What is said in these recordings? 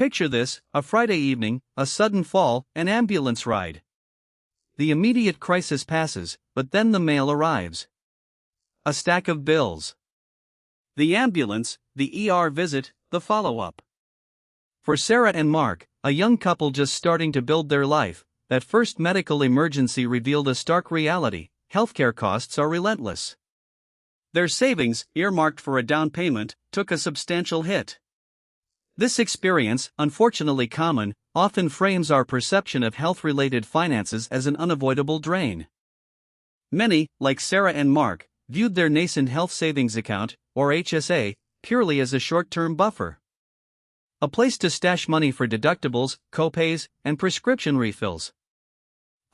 Picture this: a Friday evening, a sudden fall, an ambulance ride. The immediate crisis passes, but then the mail arrives. A stack of bills. The ambulance, the ER visit, the follow-up. For Sarah and Mark, a young couple just starting to build their life, that first medical emergency revealed a stark reality: healthcare costs are relentless. Their savings, earmarked for a down payment, took a substantial hit. This experience, unfortunately common, often frames our perception of health-related finances as an unavoidable drain. Many, like Sarah and Mark, viewed their nascent health savings account, or HSA, purely as a short-term buffer. A place to stash money for deductibles, copays, and prescription refills.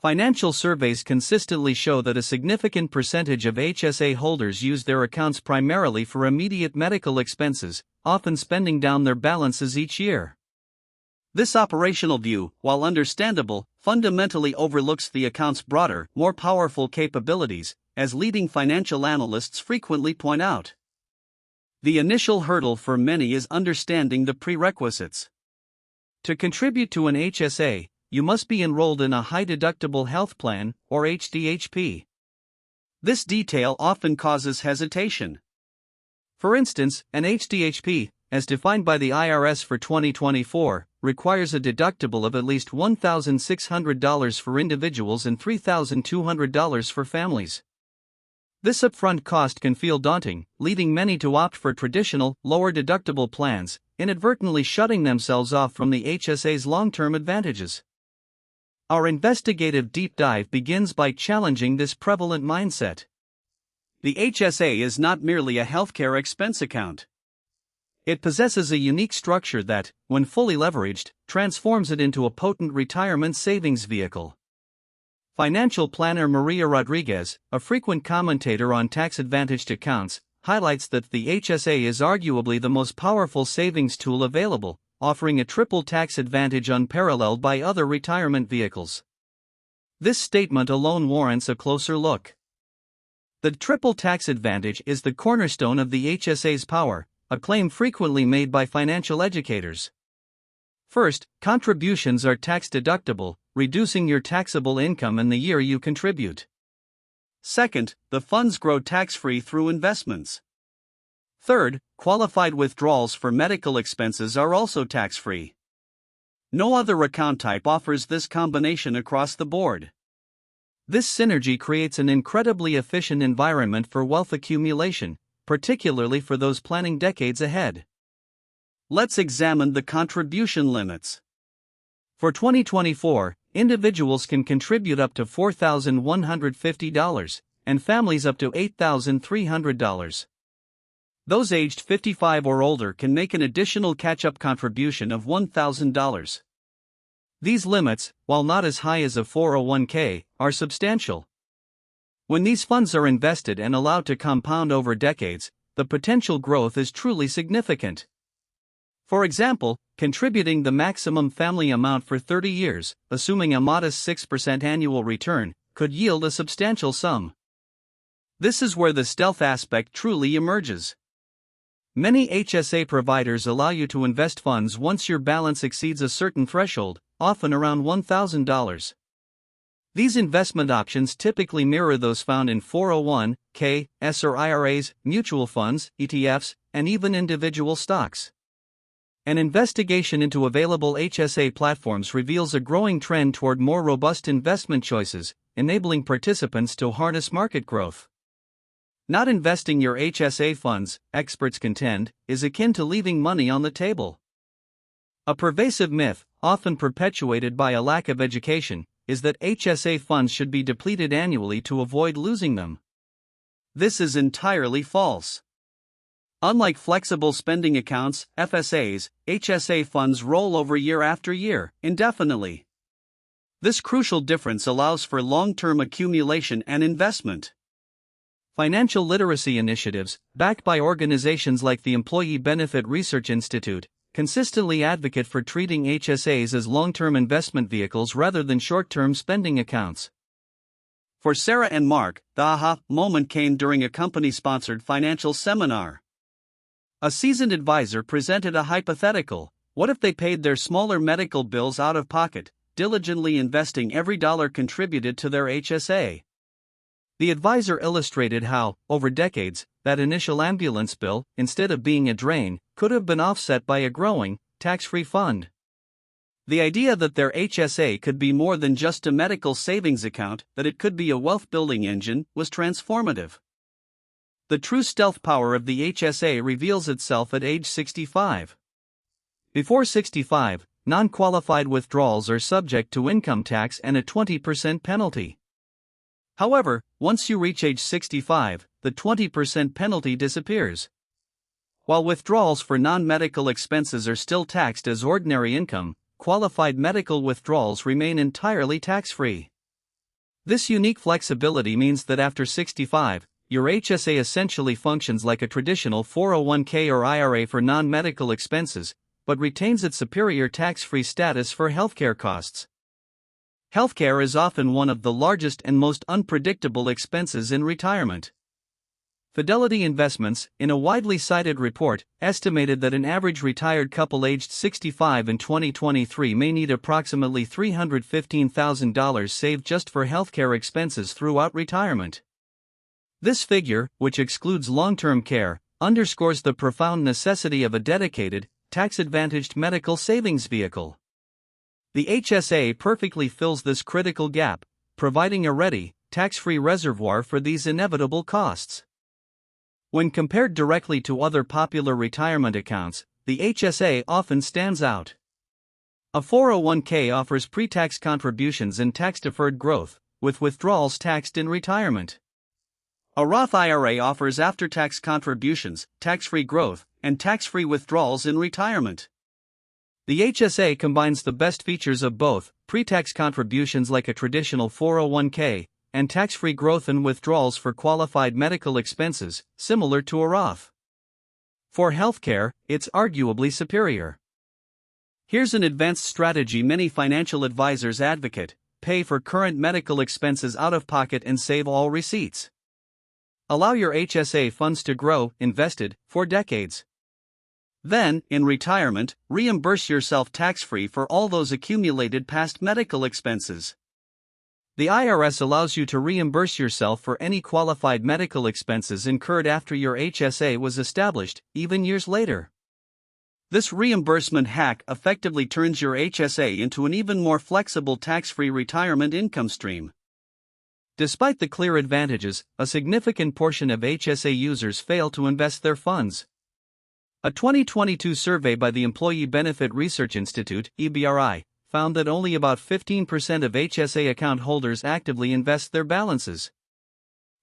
Financial surveys consistently show that a significant percentage of HSA holders use their accounts primarily for immediate medical expenses, often spending down their balances each year. This operational view, while understandable, fundamentally overlooks the account's broader, more powerful capabilities, as leading financial analysts frequently point out. The initial hurdle for many is understanding the prerequisites. To contribute to an HSA, you must be enrolled in a high-deductible health plan, or HDHP. This detail often causes hesitation. For instance, an HDHP, as defined by the IRS for 2024, requires a deductible of at least $1,600 for individuals and $3,200 for families. This upfront cost can feel daunting, leading many to opt for traditional, lower deductible plans, inadvertently shutting themselves off from the HSA's long-term advantages. Our investigative deep dive begins by challenging this prevalent mindset. The HSA is not merely a healthcare expense account. It possesses a unique structure that, when fully leveraged, transforms it into a potent retirement savings vehicle. Financial planner Maria Rodriguez, a frequent commentator on tax-advantaged accounts, highlights that the HSA is arguably the most powerful savings tool available, offering a triple tax advantage unparalleled by other retirement vehicles. This statement alone warrants a closer look. The triple tax advantage is the cornerstone of the HSA's power, a claim frequently made by financial educators. First, contributions are tax-deductible, reducing your taxable income in the year you contribute. Second, the funds grow tax-free through investments. Third, qualified withdrawals for medical expenses are also tax-free. No other account type offers this combination across the board. This synergy creates an incredibly efficient environment for wealth accumulation, particularly for those planning decades ahead. Let's examine the contribution limits. For 2024, individuals can contribute up to $4,150, and families up to $8,300. Those aged 55 or older can make an additional catch-up contribution of $1,000. These limits, while not as high as a 401k, are substantial. When these funds are invested and allowed to compound over decades, the potential growth is truly significant. For example, contributing the maximum family amount for 30 years, assuming a modest 6% annual return, could yield a substantial sum. This is where the stealth aspect truly emerges. Many HSA providers allow you to invest funds once your balance exceeds a certain threshold, often around $1,000. These investment options typically mirror those found in 401(k)s or IRAs, mutual funds, ETFs, and even individual stocks. An investigation into available HSA platforms reveals a growing trend toward more robust investment choices, enabling participants to harness market growth. Not investing your HSA funds, experts contend, is akin to leaving money on the table. A pervasive myth, often perpetuated by a lack of education, is that HSA funds should be depleted annually to avoid losing them. This is entirely false. Unlike flexible spending accounts, FSAs, HSA funds roll over year after year, indefinitely. This crucial difference allows for long-term accumulation and investment. Financial literacy initiatives, backed by organizations like the Employee Benefit Research Institute, consistently advocate for treating HSAs as long-term investment vehicles rather than short-term spending accounts. For Sarah and Mark, the aha moment came during a company-sponsored financial seminar. A seasoned advisor presented a hypothetical: What if they paid their smaller medical bills out of pocket, diligently investing every dollar contributed to their HSA? The advisor illustrated how, over decades, that initial ambulance bill, instead of being a drain, could have been offset by a growing, tax-free fund. The idea that their HSA could be more than just a medical savings account, that it could be a wealth-building engine, was transformative. The true stealth power of the HSA reveals itself at age 65. Before 65, non-qualified withdrawals are subject to income tax and a 20% penalty. However, once you reach age 65, the 20% penalty disappears. While withdrawals for non-medical expenses are still taxed as ordinary income, qualified medical withdrawals remain entirely tax-free. This unique flexibility means that after 65, your HSA essentially functions like a traditional 401k or IRA for non-medical expenses, but retains its superior tax-free status for healthcare costs. Healthcare is often one of the largest and most unpredictable expenses in retirement. Fidelity Investments, in a widely cited report, estimated that an average retired couple aged 65 in 2023 may need approximately $315,000 saved just for healthcare expenses throughout retirement. This figure, which excludes long-term care, underscores the profound necessity of a dedicated, tax-advantaged medical savings vehicle. The HSA perfectly fills this critical gap, providing a ready, tax-free reservoir for these inevitable costs. When compared directly to other popular retirement accounts, the HSA often stands out. A 401k offers pre-tax contributions and tax-deferred growth, with withdrawals taxed in retirement. A Roth IRA offers after-tax contributions, tax-free growth, and tax-free withdrawals in retirement. The HSA combines the best features of both, pre-tax contributions like a traditional 401k, and tax-free growth and withdrawals for qualified medical expenses, similar to a Roth. For healthcare, it's arguably superior. Here's an advanced strategy many financial advisors advocate: pay for current medical expenses out of pocket and save all receipts. Allow your HSA funds to grow, invested, for decades. Then, in retirement, reimburse yourself tax-free for all those accumulated past medical expenses. The IRS allows you to reimburse yourself for any qualified medical expenses incurred after your HSA was established, even years later. This reimbursement hack effectively turns your HSA into an even more flexible tax-free retirement income stream. Despite the clear advantages, a significant portion of HSA users fail to invest their funds. A 2022 survey by the Employee Benefit Research Institute, EBRI, found that only about 15% of HSA account holders actively invest their balances.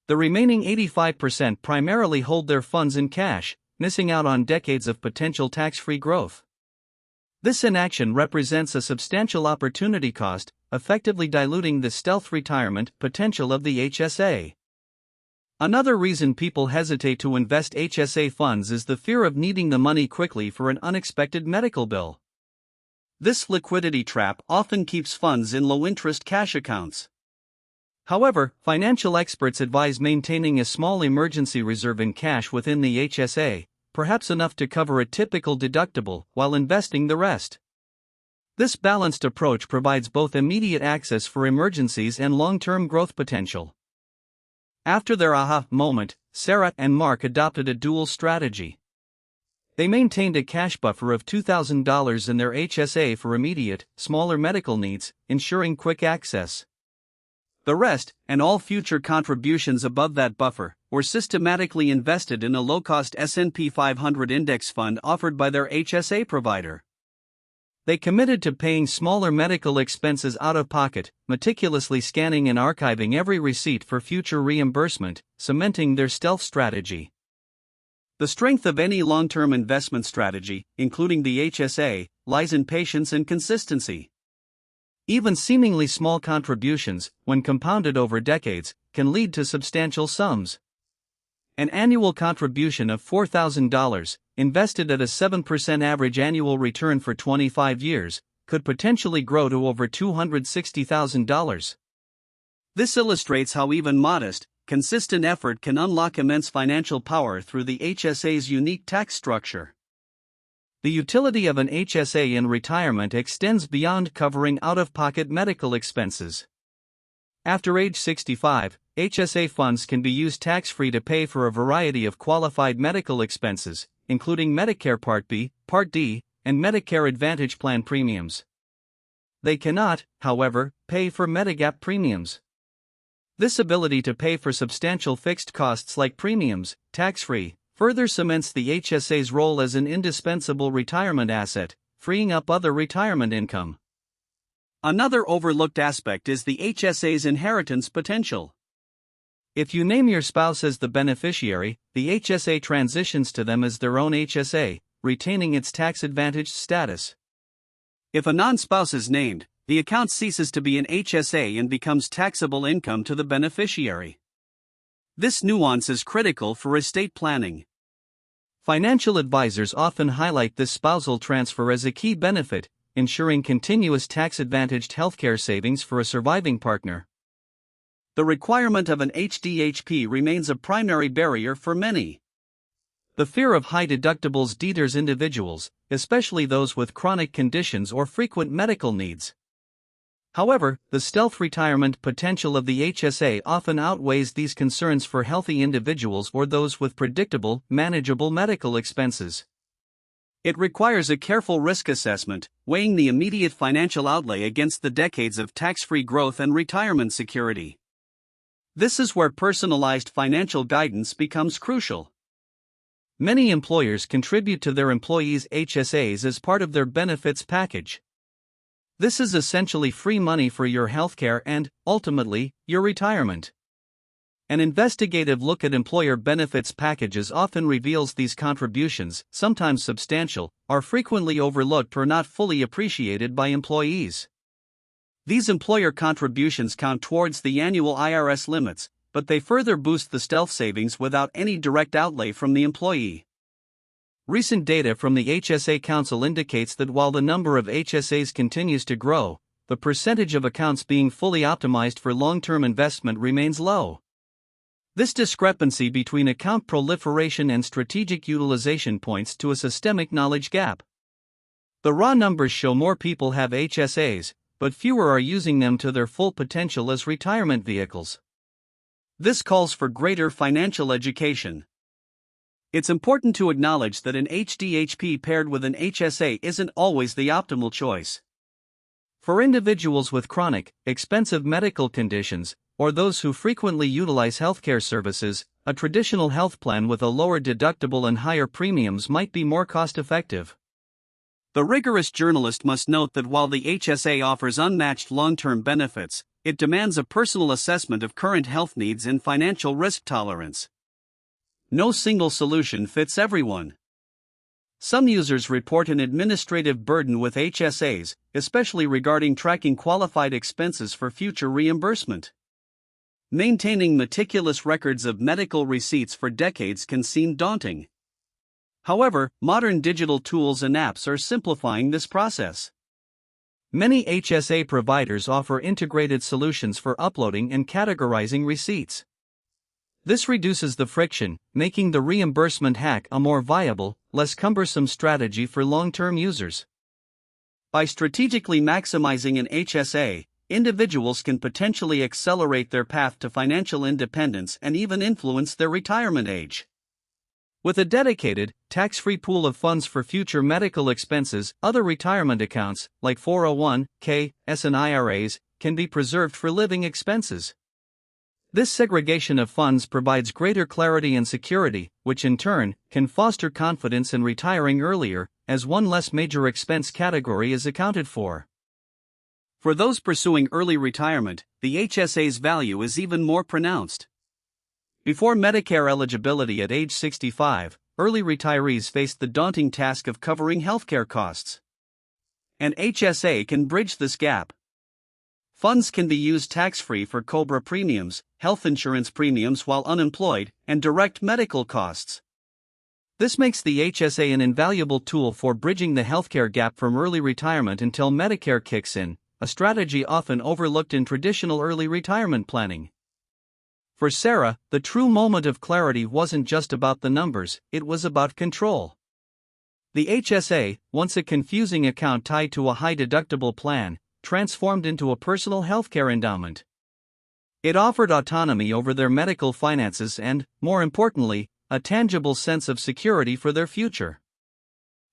The remaining 85% primarily hold their funds in cash, missing out on decades of potential tax-free growth. This inaction represents a substantial opportunity cost, effectively diluting the stealth retirement potential of the HSA. Another reason people hesitate to invest HSA funds is the fear of needing the money quickly for an unexpected medical bill. This liquidity trap often keeps funds in low-interest cash accounts. However, financial experts advise maintaining a small emergency reserve in cash within the HSA, perhaps enough to cover a typical deductible, while investing the rest. This balanced approach provides both immediate access for emergencies and long-term growth potential. After their aha moment, Sarah and Mark adopted a dual strategy. They maintained a cash buffer of $2,000 in their HSA for immediate, smaller medical needs, ensuring quick access. The rest, and all future contributions above that buffer, were systematically invested in a low-cost S&P 500 index fund offered by their HSA provider. They committed to paying smaller medical expenses out of pocket, meticulously scanning and archiving every receipt for future reimbursement, cementing their stealth strategy. The strength of any long-term investment strategy, including the HSA, lies in patience and consistency. Even seemingly small contributions, when compounded over decades, can lead to substantial sums. An annual contribution of $4,000, invested at a 7% average annual return for 25 years, could potentially grow to over $260,000. This illustrates how even modest, consistent effort can unlock immense financial power through the HSA's unique tax structure. The utility of an HSA in retirement extends beyond covering out-of-pocket medical expenses. After age 65, HSA funds can be used tax-free to pay for a variety of qualified medical expenses, including Medicare Part B, Part D, and Medicare Advantage plan premiums. They cannot, however, pay for Medigap premiums. This ability to pay for substantial fixed costs like premiums, tax-free, further cements the HSA's role as an indispensable retirement asset, freeing up other retirement income. Another overlooked aspect is the HSA's inheritance potential. If you name your spouse as the beneficiary, the HSA transitions to them as their own HSA, retaining its tax-advantaged status. If a non-spouse is named, the account ceases to be an HSA and becomes taxable income to the beneficiary. This nuance is critical for estate planning. Financial advisors often highlight this spousal transfer as a key benefit, ensuring continuous tax-advantaged healthcare savings for a surviving partner. The requirement of an HDHP remains a primary barrier for many. The fear of high deductibles deters individuals, especially those with chronic conditions or frequent medical needs. However, the stealth retirement potential of the HSA often outweighs these concerns for healthy individuals or those with predictable, manageable medical expenses. It requires a careful risk assessment, weighing the immediate financial outlay against the decades of tax-free growth and retirement security. This is where personalized financial guidance becomes crucial. Many employers contribute to their employees' HSAs as part of their benefits package. This is essentially free money for your healthcare and, ultimately, your retirement. An investigative look at employer benefits packages often reveals these contributions, sometimes substantial, are frequently overlooked or not fully appreciated by employees. These employer contributions count towards the annual IRS limits, but they further boost the stealth savings without any direct outlay from the employee. Recent data from the HSA Council indicates that while the number of HSAs continues to grow, the percentage of accounts being fully optimized for long-term investment remains low. This discrepancy between account proliferation and strategic utilization points to a systemic knowledge gap. The raw numbers show more people have HSAs, but fewer are using them to their full potential as retirement vehicles. This calls for greater financial education. It's important to acknowledge that an HDHP paired with an HSA isn't always the optimal choice. For individuals with chronic, expensive medical conditions, or those who frequently utilize healthcare services, a traditional health plan with a lower deductible and higher premiums might be more cost-effective. The rigorous journalist must note that while the HSA offers unmatched long-term benefits, it demands a personal assessment of current health needs and financial risk tolerance. No single solution fits everyone. Some users report an administrative burden with HSAs, especially regarding tracking qualified expenses for future reimbursement. Maintaining meticulous records of medical receipts for decades can seem daunting. However, modern digital tools and apps are simplifying this process. Many HSA providers offer integrated solutions for uploading and categorizing receipts. This reduces the friction, making the reimbursement hack a more viable, less cumbersome strategy for long-term users. By strategically maximizing an HSA, individuals can potentially accelerate their path to financial independence and even influence their retirement age. With a dedicated, tax-free pool of funds for future medical expenses, other retirement accounts, like 401(k)s and IRAs, can be preserved for living expenses. This segregation of funds provides greater clarity and security, which in turn can foster confidence in retiring earlier, as one less major expense category is accounted for. For those pursuing early retirement, the HSA's value is even more pronounced. Before Medicare eligibility at age 65, early retirees faced the daunting task of covering healthcare costs. An HSA can bridge this gap. Funds can be used tax-free for COBRA premiums, health insurance premiums while unemployed, and direct medical costs. This makes the HSA an invaluable tool for bridging the healthcare gap from early retirement until Medicare kicks in, a strategy often overlooked in traditional early retirement planning. For Sarah, the true moment of clarity wasn't just about the numbers, it was about control. The HSA, once a confusing account tied to a high-deductible plan, transformed into a personal healthcare endowment. It offered autonomy over their medical finances and, more importantly, a tangible sense of security for their future.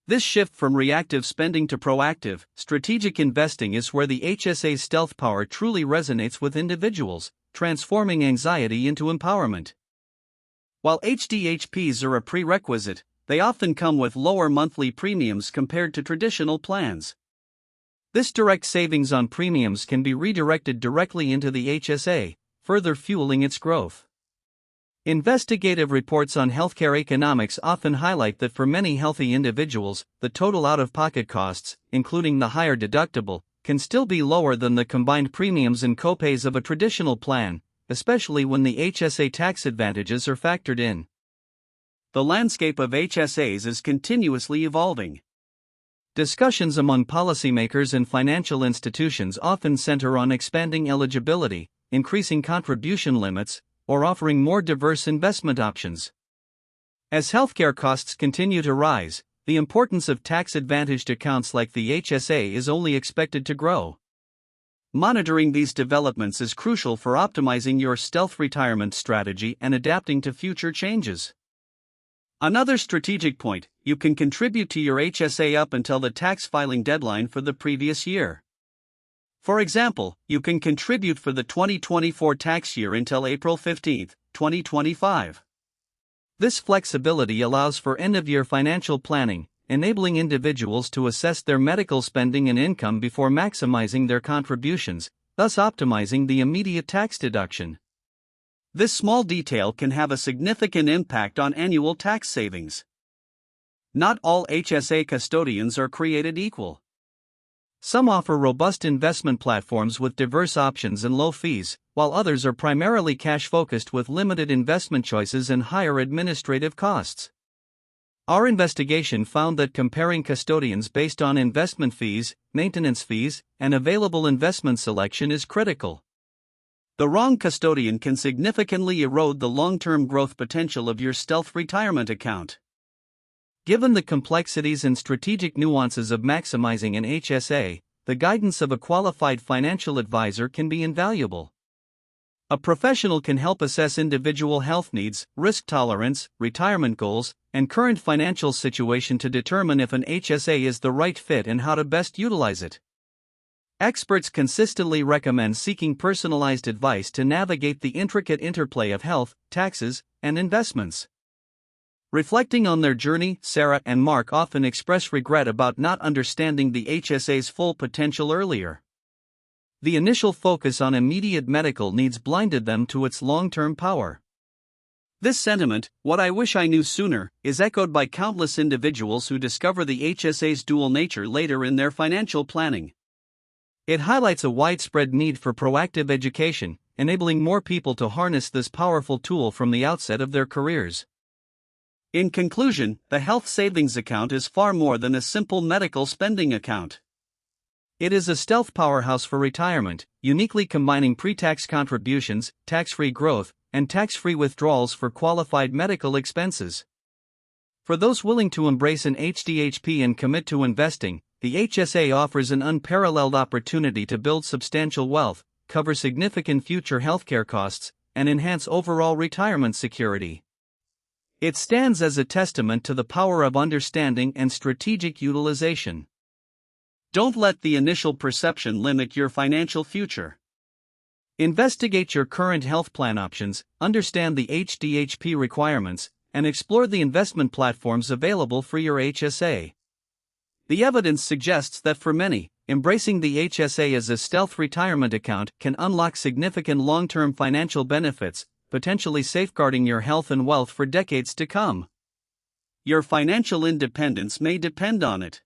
This shift from reactive spending to proactive, strategic investing is where the HSA's stealth power truly resonates with individuals, transforming anxiety into empowerment. While HDHPs are a prerequisite, they often come with lower monthly premiums compared to traditional plans. This direct savings on premiums can be redirected directly into the HSA, further fueling its growth. Investigative reports on healthcare economics often highlight that for many healthy individuals, the total out-of-pocket costs, including the higher deductible, can still be lower than the combined premiums and copays of a traditional plan, especially when the HSA tax advantages are factored in. The landscape of HSAs is continuously evolving. Discussions among policymakers and financial institutions often center on expanding eligibility, increasing contribution limits, or offering more diverse investment options. As healthcare costs continue to rise, the importance of tax-advantaged accounts like the HSA is only expected to grow. Monitoring these developments is crucial for optimizing your stealth retirement strategy and adapting to future changes. Another strategic point: you can contribute to your HSA up until the tax filing deadline for the previous year. For example, you can contribute for the 2024 tax year until April 15, 2025. This flexibility allows for end-of-year financial planning, enabling individuals to assess their medical spending and income before maximizing their contributions, thus optimizing the immediate tax deduction. This small detail can have a significant impact on annual tax savings. Not all HSA custodians are created equal. Some offer robust investment platforms with diverse options and low fees, while others are primarily cash-focused with limited investment choices and higher administrative costs. Our investigation found that comparing custodians based on investment fees, maintenance fees, and available investment selection is critical. The wrong custodian can significantly erode the long-term growth potential of your stealth retirement account. Given the complexities and strategic nuances of maximizing an HSA, the guidance of a qualified financial advisor can be invaluable. A professional can help assess individual health needs, risk tolerance, retirement goals, and current financial situation to determine if an HSA is the right fit and how to best utilize it. Experts consistently recommend seeking personalized advice to navigate the intricate interplay of health, taxes, and investments. Reflecting on their journey, Sarah and Mark often express regret about not understanding the HSA's full potential earlier. The initial focus on immediate medical needs blinded them to its long-term power. This sentiment, "what I wish I knew sooner," is echoed by countless individuals who discover the HSA's dual nature later in their financial planning. It highlights a widespread need for proactive education, enabling more people to harness this powerful tool from the outset of their careers. In conclusion, the health savings account is far more than a simple medical spending account. It is a stealth powerhouse for retirement, uniquely combining pre-tax contributions, tax-free growth, and tax-free withdrawals for qualified medical expenses. For those willing to embrace an HDHP and commit to investing, the HSA offers an unparalleled opportunity to build substantial wealth, cover significant future healthcare costs, and enhance overall retirement security. It stands as a testament to the power of understanding and strategic utilization. Don't let the initial perception limit your financial future. Investigate your current health plan options, understand the HDHP requirements, and explore the investment platforms available for your HSA. The evidence suggests that for many, embracing the HSA as a stealth retirement account can unlock significant long-term financial benefits, potentially safeguarding your health and wealth for decades to come. Your financial independence may depend on it.